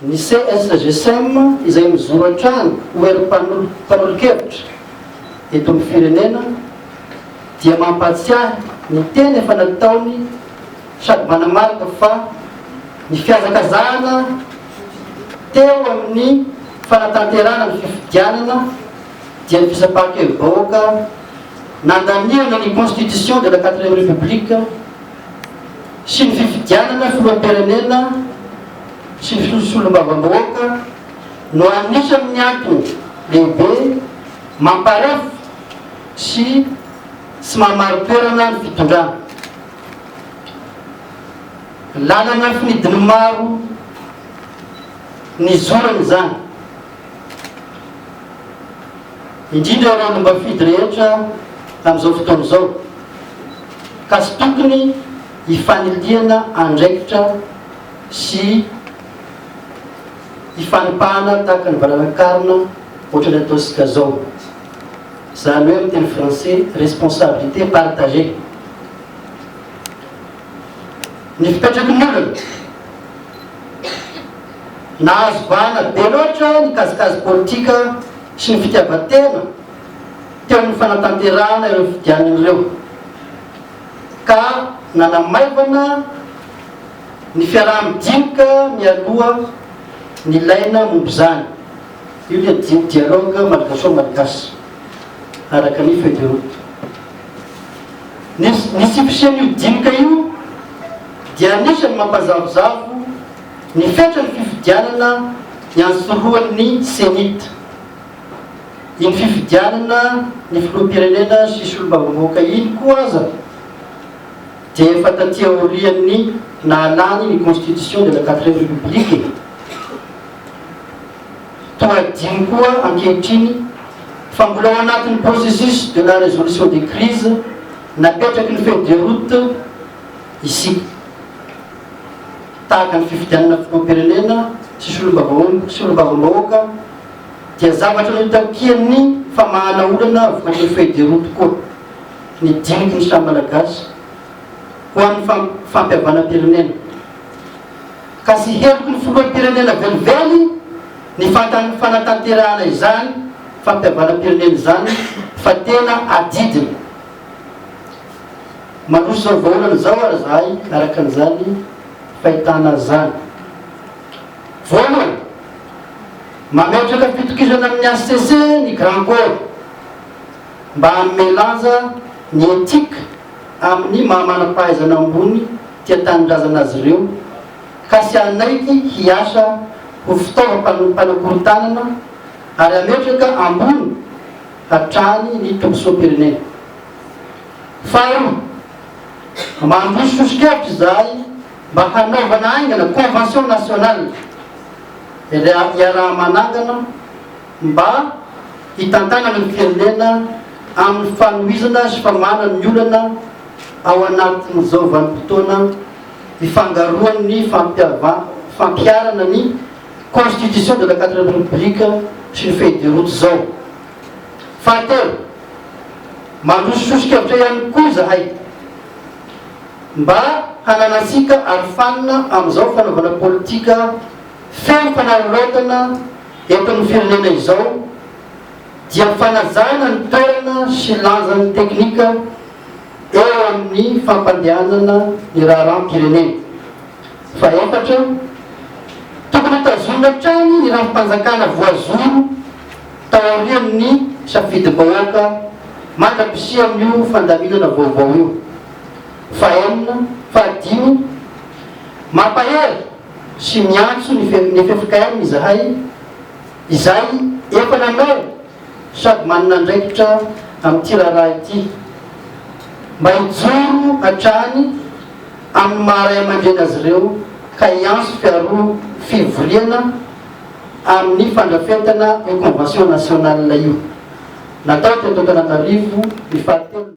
ny CSGSM izay mizoro an-trano hoerim-panolo-kevitra eto amin'ny firenena dia mampatsiahy ny teny efa nataony sady manamarika fa ny fiazakazahana teo amin'ny fanatanterana ny fifidianana dia ny fisapaham-kevi-bahoaka nandaniana ny constitution de la 4e république sy ny fifidianana filoham-pirenena sy ny solombavam-bahoaka no anisan'ny antony lehibe mamparefy sy mamaro-toerana ny fitondrana. Lalana finidiny maro ny zorany zany, indrindra ireo lomba fidy rehetra amin'izao fotoana izao, ka sy tokony hifaniliana andraikitra sy hifanipahana tahaka ny valanakarina ohatrany ataontsika zao, zany hoe amin'ny teny français responsabilité partagée. Ny fipetrakin'olona nahazo vahana be loatra ny kazikazy politika sy ny fitiavan-tena teo amin'ny fanatanterahana ireo fidianan'ireo, ka nanamaivana ny fiaraha-midinika mialoha ny laina momby zany. Io le dialogue malagasy araka ny feuille de route. Ny sifisian'io dinika io dia anisany mampazavozavo ny fetrany fifidianana ny ansoroan'ny senita. Iny fifidianana ny filoham-pirenena sy solombavam-bahoaka iny koa aza dia efa taty aorian'ny nahalany ny constitution de la 4e république. Toadiny koa ankehitriny fa mbola ao anatin'ny processus de la résolution des crises napetraky ny feuille de route isika, tahaka ny fifidianana filoham-pirenena sy solombavam-bahoaka dia zavatra notakian'ny famahana olana vokatry ny feuille de route koa ny diniky ny samy malagasy ho an'ny fampihavanam-pirenena, ka sy heloky ny filoham-pirenena velively ny fanatanterahana izany fampihavanam-pirenena izany fa tena adidiny. Mandroso zao vaolana zao ary zahay araka an'izany fahitana zany. Voalohany, mametraka fitokisana amin'ny ACC ny Grand Corp mba hamelanja ny etika amin'ny mahamanam-pahaizana ambony tia tanindrazana azy ireo, ka sy anaiky hiasa ho fitaovam-panakorontanana ary ametraka ambony hatrany ny tombosoam-pirenena. Faharoa, mandrosososikevitra izahay mba hanaovana aingana convention nationale iaraha-manangana mba hitantanana ny firenena amin'ny fanohizana sy famahana ny olana ao anatin'izao vanim-potoana hifangaroan'ny fampiarana ny constitution de la 4e république sy ny feuille de route zao. Fahatelo, mandrosososikevitra ihany koa izahay mba hananasika arofanina amin'izao fanaovana politika feno fanararaotana eto amin'ny firenena izao dia fanazana ny toerana sy lanjan'ny teknika eo amin'ny fampandehanana ny raharam-pirenena. Faefatra, tokony tazonina trany ny rafim-panjakana voajoro taorian'ny safidy-bahoaka mandra-pisia amin'io fandaminana vaovao io. Fahadimy, mampahery sy miantso ny fiafikahany izahay izay efa nanao sady manana andraikitra amin'ity raharaha ity mba hijoro hatrany amin'ny maharay aman-dreny azy ireo ka hiantso fiaroa fivoriana amin'ny fandrafetana io convention nationale io natao teto Antananarivo ny fahatelo.